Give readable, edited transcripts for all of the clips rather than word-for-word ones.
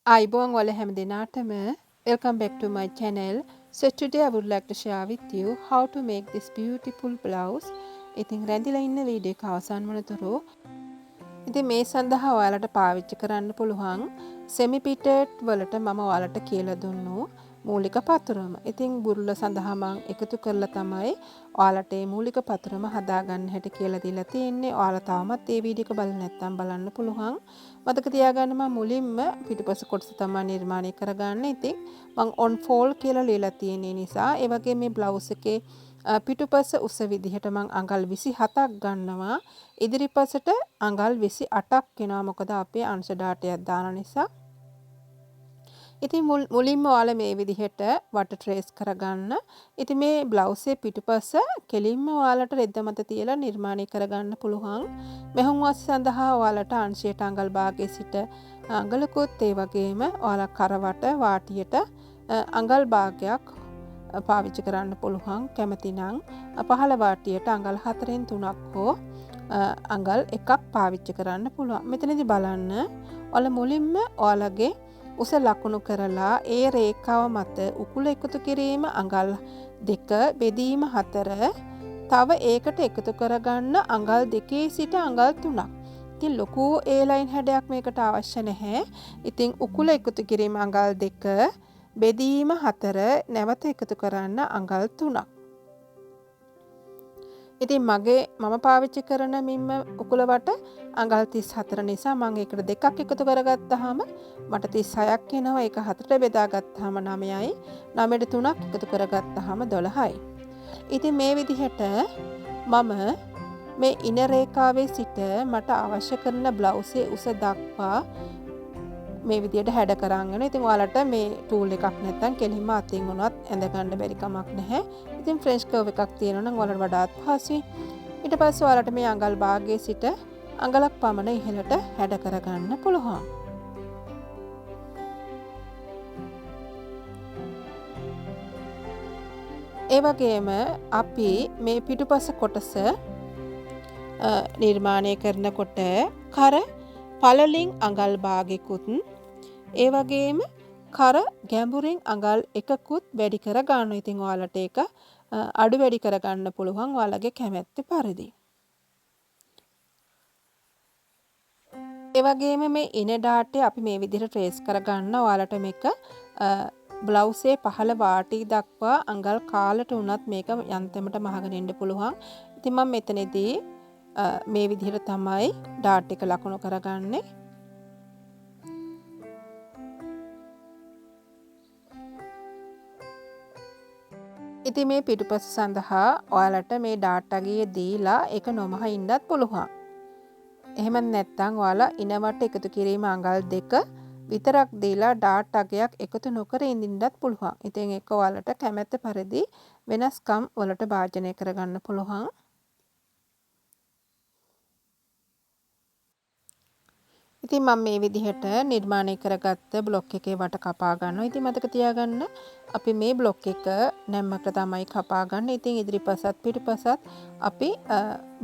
Aibong wale hem dinatame. Welcome back to my channel. So today I would like to share with you how to make this beautiful blouse. ඉතින් රැඳිලා ඉන්න video එක අවසන් වනතුරු ඉතින් මේ සඳහා ඔයාලට පාවිච්චි කරන්න පුළුවන් semi fitted වලට මම ඔයාලට කියලා දුන්නු මූලික පතුරම. ඉතින් බුරුල සඳහා මම එකතු කරලා තමයි ඔයාලට මේ මූලික පතුරම හදාගන්න හැටි කියලා දීලා තියෙන්නේ. ඔයාලා තාමත් මේ වීඩියෝ එක බලලා නැත්නම් බලන්න පුළුවන්. මතක තියාගන්න මම මුලින්ම පිටුපස කොටස තමයි නිර්මාණය කරගන්න. ඉතින් මම on fold කියලා ලියලා තියෙන නිසා ඒ වගේ මේ බ්ලවුස් එකේ පිටුපස උස විදිහට මම අඟල් 27ක් ගන්නවා. ඉදිරිපසට අඟල් 28ක් වෙනවා. මොකද අපේ අංශ ඩාටයක් දාන නිසා. ඉතින් මුලින්ම ඔයාලා මේ විදිහට වට ට්‍රේස් කරගන්න. ඉතින් මේ බ්ලවුස් එකේ පිටුපස කෙලින්ම ඔයාලට රෙද්ද මත තියලා නිර්මාණය කරගන්න පුළුවන්. මෙහුම් වාසි සඳහා ඔයාලට අංශයට අඟල් භාගයේ සිට අඟලකුත් ඒ වගේම ඔයාලා කරවට වාටියට අඟල් භාගයක් පාවිච්චි කරන්න පුළුවන්. කැමති නම් පහළ වාටියට අඟල් 4න් 3ක් හෝ අඟල් 1ක් පාවිච්චි කරන්න පුළුවන්. මෙතනදී බලන්න ඔයාලා මුලින්ම ඔයාලගේ උස ලකුණු කරලා ඒ රේඛාව මත උකුල එකතු කිරීම අඟල් 2 බෙදීම 4 තව ඒකට එකතු කරගන්න අඟල් 2 සිට අඟල් 3ක්. ඉතින් ලොකු A line හැඩයක් මේකට අවශ්‍ය නැහැ. ඉතින් උකුල එකතු කිරීම අඟල් 2 බෙදීම 4 නැවත එකතු කරන්න අඟල් 3ක්. ඉතින් මම පාවිච්චි කරන මිම්ම උකුල වට අඟල් 34 නිසා මම ඒකට දෙකක් එකතු කරගත්තාම මට 36ක් එනවා. ඒක 4ට බෙදාගත්තාම 9යි. 9ට 3ක් එකතු කරගත්තාම 12යි. ඉතින් මේ විදිහට මම මේ ඉන රේඛාවේ සිට මට අවශ්‍ය කරන බ්ලවුසේ උස දක්වා මේ විදිහට හැඩ කරගෙන. ඉතින් ඔයාලට මේ ටූල් එකක් නැත්නම් කෙලින්ම අතින් උනත් ඇඳ ගන්න බැරි කමක් නැහැ. ඉතින් ෆ්‍රෙන්ච් කර්ව් එකක් තියෙනවා නම් ඔයාලට වඩාත් පහසුයි. ඊට පස්සේ ඔයාලට මේ අඟල් භාගයේ සිට අඟලක් පමණ ඉහළට හැඩ කරගන්න පුළුවන්. ඒ වගේම අපි මේ පිටුපස කොටස නිර්මාණය කරනකොට කර පළලින් අඟල් භාගයකුත් ඒ වගේම කර ගැඹුරින් අඟල් 1කුත් වැඩි කර ගන්න. ඉතින් ඔයාලට ඒක අඩු වැඩි කර ගන්න පුළුවන් ඔයාලගේ කැමැත්ත පරිදි. ඒ වගේම මේ ඉන ඩාටේ අපි මේ විදිහට ට්‍රේස් කර ගන්න. ඔයාලට මේක බ්ලවුස් එකේ පහළ වාටි දක්වා අඟල් කාලට උනත් මේක යන්තමට මහගෙන ඉන්න පුළුවන්. ඉතින් මම මෙතනදී මේ විදිහට තමයි ඩාට් එක ලකුණු කරගන්නේ. ඉතින් මේ පිටුපස සඳහා ඔයාලට මේ ඩාට් අගය දීලා ඒක නොමහ ඉන්නත් පුළුවන්. එහෙම නැත්නම් ඔයාලා ඉනවට එකතු කිරීම අඟල් 2 විතරක් දීලා ඩාට් අගයක් එකතු නොකර ඉඳින්නත් පුළුවන්. ඉතින් ඒක ඔයාලට කැමැත්ත පරිදි වෙනස්කම් වලට භාජනය කරගන්න පුළුවන්. ඉතින් මම මේ විදිහට නිර්මාණය කරගත්ත බ්ලොක් එකේ වට කපා ගන්නවා. ඉතින් මතක තියාගන්න අපි මේ බ්ලොක් එක නැම්මකට තමයි කපා ගන්න. ඉතින් ඉදිරිපසත් පිටුපසත් අපි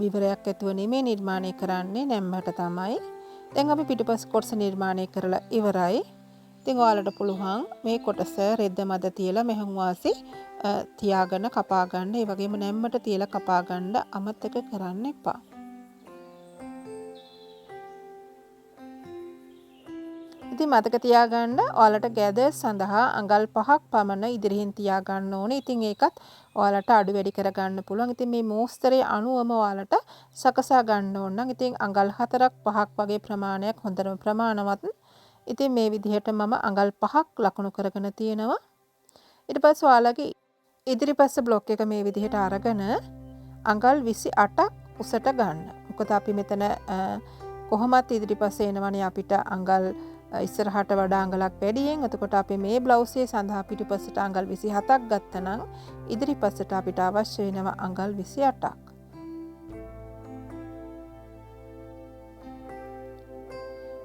විවරයක් ඇතුව නෙමෙයි නිර්මාණය කරන්නේ නැම්මකට තමයි. දැන් අපි පිටුපස කොටස නිර්මාණය කරලා ඉවරයි. ඉතින් ඔයාලට පුළුවන් මේ කොටස රෙද්ද මැද තියලා මෙහුම් වාසි තියාගෙන කපා ගන්න. ඒ වගේම නැම්මට තියලා කපා ගන්න අමතක කරන්න එපා. ඉතින් මතක තියාගන්න ඔයාලට ගැදර් සඳහා අඟල් 5ක් පමණ ඉදිරියෙන් තියාගන්න ඕනේ. ඉතින් ඒකත් ඔයාලට අඩු වැඩි කරගන්න පුළුවන්. ඉතින් මේ මෝස්තරයේ අණුවම ඔයාලට සකසා ගන්න ඕන නම් ඉතින් අඟල් 4ක් 5ක් වගේ ප්‍රමාණයක් හොඳටම ප්‍රමාණවත්. ඉතින් මේ විදිහට මම අඟල් 5ක් ලකුණු කරගෙන තියෙනවා. ඊට පස්සේ ඔයාලගේ ඉදිරිපස්ස බ්ලොක් එක මේ විදිහට අරගෙන අඟල් 28ක් උසට ගන්න. මොකද අපි මෙතන කොහොමත් ඉදිරිපස්ස එනවනේ අපිට අඟල් ඉස්සරහට වඩා අඟලක් වැඩියෙන්. එතකොට අපි මේ බ්ලවුස් එකේ සඳහා පිටුපසට අඟල් 27ක් ගත්තනම් ඉදිරිපසට අපිට අවශ්‍ය වෙනවා අඟල් 28ක්.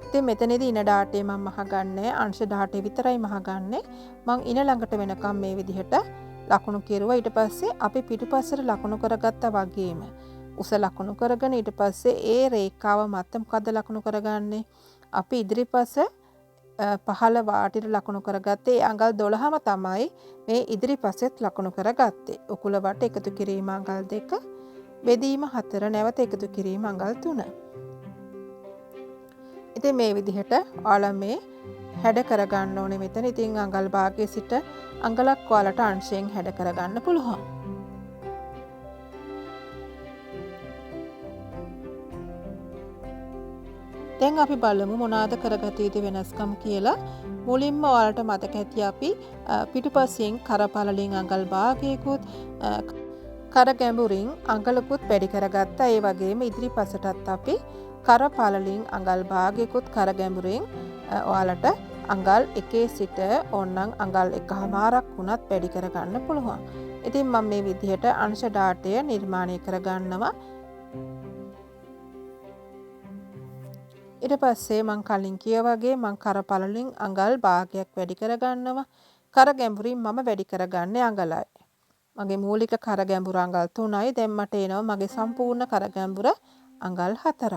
ඉතින් මෙතනදී ඉන ඩාටේ මම මහගන්නේ අංශ ඩාටේ විතරයි මහගන්නේ. මම ඉන ළඟට වෙනකම් මේ විදිහට ලකුණු කෙරුවා. ඊට පස්සේ අපි පිටුපසට ලකුණු කරගත්තා වගේම උස ලකුණු කරගෙන ඊට පස්සේ ඒ රේඛාව මත මොකද්ද ලකුණු කරගන්නේ? අපි ඉදිරිපස පහළ වාටිට ලකුණු කරගත්තේ. අඟල් 12ම තමයි මේ ඉදිරිපසෙත් ලකුණු කරගත්තේ. උකුල වට එකතු කිරීම අඟල් 2, බෙදීම 4, නැවත එකතු කිරීම අඟල් 3. ඉතින් මේ විදිහට ඔයාලා මේ හැඩ කරගන්න ඕනේ මෙතන. ඉතින් අඟල් භාගයේ සිට අඟලක් ඔයාලට අංශයෙන් හැඩ කරගන්න පුළුවන්. දැන් අපි බලමු මොනවාද කරගත යුතු වෙනස්කම් කියලා. මුලින්ම ඔයාලට මතක ඇති අපි පිටුපසින් කරපළලින් අඟල් භාගයකුත් කර ගැඹුරින් අඟලකුත් වැඩි කරගත්තා. ඒ වගේම ඉදිරිපසටත් අපි කරපළලින් අඟල් භාගයකුත් කර ගැඹුරින් ඔයාලට අඟල් 1 සිට ඕනනම් අඟල් 1මාරක් වුණත් වැඩි කරගන්න පුළුවන්. ඉතින් මම මේ විදිහට අංශ ඩාටය නිර්මාණය කරගන්නවා. ඊට පස්සේ මම කලින් කියා වගේ මම කරපළලින් අඟල් භාගයක් වැඩි කරගන්නවා. කර ගැඹුරින් මම වැඩි කරගන්නේ අඟලයි. මගේ මූලික කර ගැඹුර අඟල් 3යි. දැන් මට එනවා මගේ සම්පූර්ණ කර ගැඹුර අඟල් 4ක්.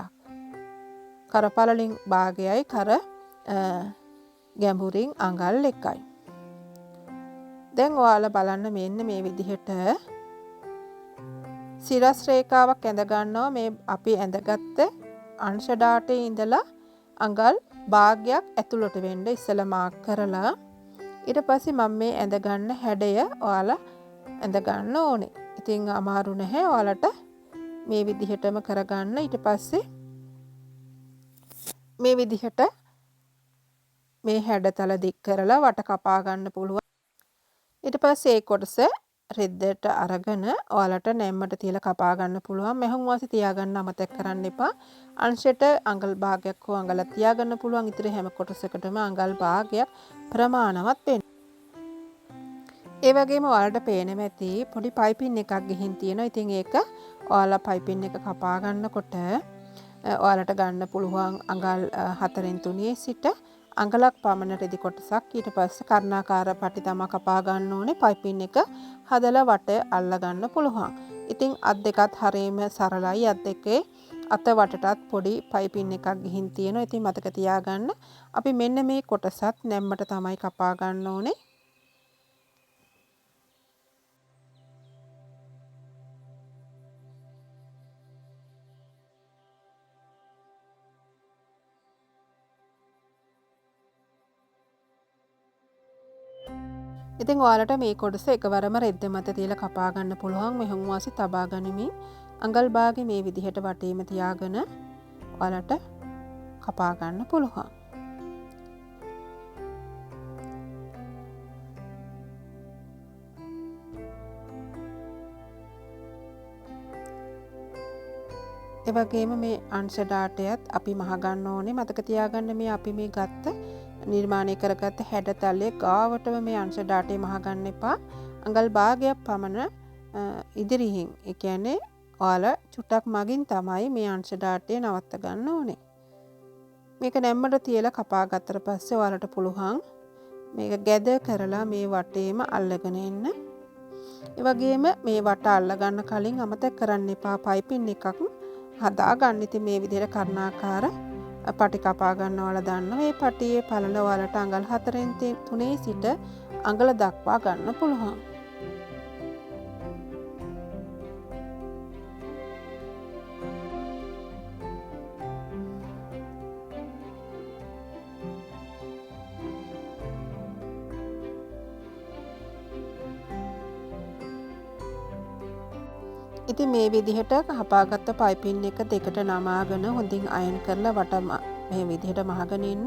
කරපළලින් භාගයයි කර ගැඹුරින් අඟල් 1යි. දැන් ඔයාලා බලන්න මෙන්න මේ විදිහට සිරස් රේඛාවක් ඇඳ ගන්නවා. මේ අපි ඇඳගත්ත අංශ ඩාටේ ඉඳලා අඟල් භාගයක් ඇතුළට වෙන්න ඉස්සලා මාක් කරලා ඊට පස්සේ මම මේ ඇඳ ගන්න හැඩය ඔයාලා ඇඳ ගන්න ඕනේ. ඉතින් අමාරු නැහැ ඔයාලට මේ විදිහටම කරගන්න. ඊට පස්සේ මේ විදිහට මේ හැඩතල දික් කරලා වට කපා ගන්න පුළුවන්. ඊට පස්සේ ඒ කොටස රෙද්දට අරගෙන ඔයාලට නැම්මට තියලා කපා ගන්න පුළුවන්. මෙහුම් වාසි තියාගන්න අමතක කරන්න එපා. අංශයට අඟල් භාගයක් හෝ අඟලක් තියාගන්න පුළුවන්. ඉතින් හැම කොටසකටම අඟල් භාගයක් ප්‍රමාණවත් වෙන්න. ඒ වගේම ඔයාලට පේනවා ඇති පොඩි පයිපින් එකක් ගිහින් තියෙනවා. ඉතින් ඒක ඔයාලා පයිපින් එක කපා ගන්නකොට ඔයාලට ගන්න පුළුවන් අඟල් 4න් 3 සිට අඟලක් පමණ රෙදි කොටසක්. ඊට පස්සේ කර්ණාකාර පටි තමයි කපා ගන්න ඕනේ. පයිපින් එක හදලා වට අල්ලා ගන්න පුළුවන්. ඉතින් අත් දෙකත් හරියම සරලයි. අත් දෙකේ අත වටටත් පොඩි පයිපින් එකක් ගිහින් තියෙනවා. ඉතින් මතක තියාගන්න අපි මෙන්න මේ කොටසත් නැම්මට තමයි කපා ගන්න ඕනේ. ඉතින් ඔයාලට මේ කොටස එකවරම රෙද්ද මත තියලා කපා ගන්න පුළුවන්. මෙහුම් වාසි තබා ගනිමින් අඟල් භාගේ මේ විදිහට වටේම තියාගෙන ඔයාලට කපා ගන්න පුළුවන්. ඒ වගේම මේ අංශ ඩාටයත් අපි මහ ගන්න ඕනේ. මතක තියාගන්න මේ අපි මේ ගත්ත නිර්මාණය කරගත්ත හැඩතලයේ ගාවටම මේ අංශ ඩාටේ මහ ගන්න එපා. අඟල් භාගයක් පමණ ඉදිරියෙන්. ඒ කියන්නේ ඔයාලා චුට්ටක් මගින් තමයි මේ අංශ ඩාටේ නවත්ත ගන්න ඕනේ. මේක නැම්මට තියලා කපා ගත්තට පස්සේ ඔයාලට පුළුවන් මේක ගැද කරලා මේ වටේම අල්ලගෙන එන්න. ඒ වගේම මේ වට අල්ල ගන්න කලින් අමතක කරන්න එපා පයිපින් එකක් හදා ගන්න. ඉතින් මේ විදිහට කර්ණාකාර පටි කපා ගන්න ඔයාලා දන්නවා. මේ පටියේ පළල ඔයාලට අඟල් 4න් 3 සිට අඟල දක්වා ගන්න පුළුවන්. ඉතින් මේ විදිහට කපාගත්ත පයිපින් එක දෙකට නමාගෙන හොඳින් අයන් කරලා වට මේ විදිහට මහගෙන ඉන්න.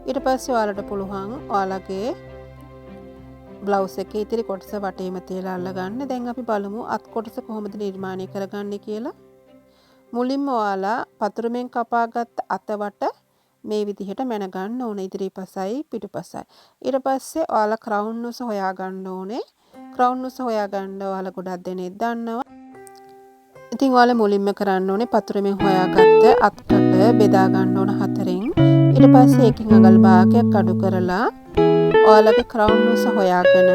ඊට පස්සේ ඔයාලට පුළුවන් ඔයාලගේ බ්ලවුස් එකේ ඉතිරි කොටස වටේම තියලා අල්ල ගන්න. දැන් අපි බලමු අත් කොටස කොහොමද නිර්මාණය කරගන්නේ කියලා. මුලින්ම ඔයාලා පතුරුමෙන් කපාගත්ත අත වට මේ විදිහට මැන ගන්න ඕනේ. ඉදිරිපසයි පිටුපසයි. ඊට පස්සේ ඔයාලා ක්‍රවුන් උස හොයා ගන්න ඕනේ. ක්‍රවුන් උස හොයා ගන්න ඔයාලා ගොඩක් දෙනෙක් දන්නවා. ඉතින් ඔයාලා මුලින්ම කරන්න ඕනේ පතුරුමෙන් හොයාගත්ත අත්කට බෙදා ගන්න ඕන 4න්. ඊට පස්සේ එකකින් අඟල් භාගයක් අඩු කරලා ඔයාලගේ ක්‍රවුන් උස හොයාගෙන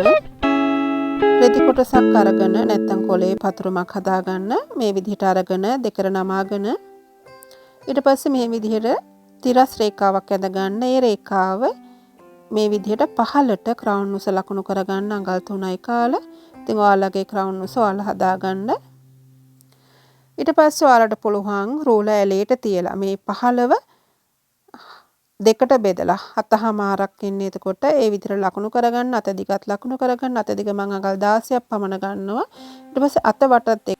රෙදි කොටසක් අරගෙන නැත්තම් කොලේ පතුරුමක් හදාගන්න. මේ විදිහට අරගෙන දෙකට නමාගෙන ඊට පස්සේ මේ විදිහට තිරස් රේඛාවක් ඇඳ ගන්න. ඒ රේඛාව මේ විදිහට පහළට ක්‍රවුන් උස ලකුණු කරගන්න අඟල් 3යි කාලා. ඉතින් ඔයාලගේ ක්‍රවුන් උස ඔයාලා හදාගන්න. ඊට පස්සේ ඔයාලට පුළුවන් රූලර් ඇලේට තියලා මේ 15 දෙකට බෙදලා 7මාරක් ඉන්නේ. එතකොට ඒ විදිහට ලකුණු කරගන්න. අත දිගත් ලකුණු කරගන්න. අත දිග මම අඟල් 16ක් පමණ ගන්නවා. ඊට පස්සේ අත වටත්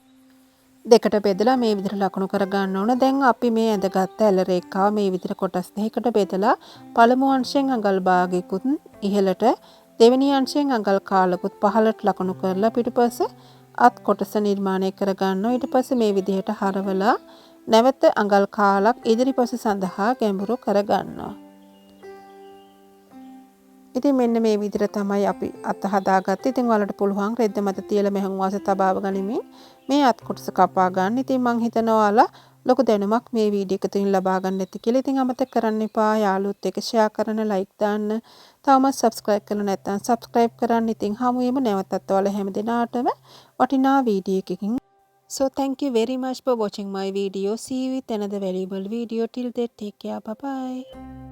දෙකට බෙදලා මේ විදිහට ලකුණු කර ගන්න ඕන. දැන් අපි මේ ඇඳගත්ත ඇල රේඛාව මේ විදිහට කොටස් දෙකකට බෙදලා පළමු අංශයෙන් අඟල් භාගයකුත් ඉහළට දෙවෙනි අංශයෙන් අඟල් කාලකුත් පහළට ලකුණු කරලා පිටුපස අත් කොටස නිර්මාණය කර ගන්නවා. ඊට පස්සේ මේ විදිහට හරවලා නැවත අඟල් කාලක් ඉදිරිපස සඳහා ගැඹුරු කර ගන්නවා. ඉතින් මෙන්න මේ විදිහට තමයි අපි අත හදාගත්තේ. ඉතින් ඔයාලට පුළුවන් රෙද්ද මත තියලා මෙහන් වාස තබාව ගනිමින් මේ අත් කොටස කපා ගන්න. ඉතින් මං හිතනවා ඔයාලා ලොකු දැනුමක් මේ වීඩියෝ එක තුලින් ලබා ගන්න ඇති කියලා. ඉතින් අමතක කරන්න එපා යාළුවොත් එක්ක ෂෙයා කරන්න, ලයික් දාන්න. තවමත් subscribe කරලා නැත්නම් subscribe කරන්න. ඉතින් හමු වෙමු නැවතත් ඔයාලා හැම දිනාටම වටිනා වීඩියෝ එකකින්. So thank you very much for watching my video. See you with another valuable video. Till then, take care. Bye bye.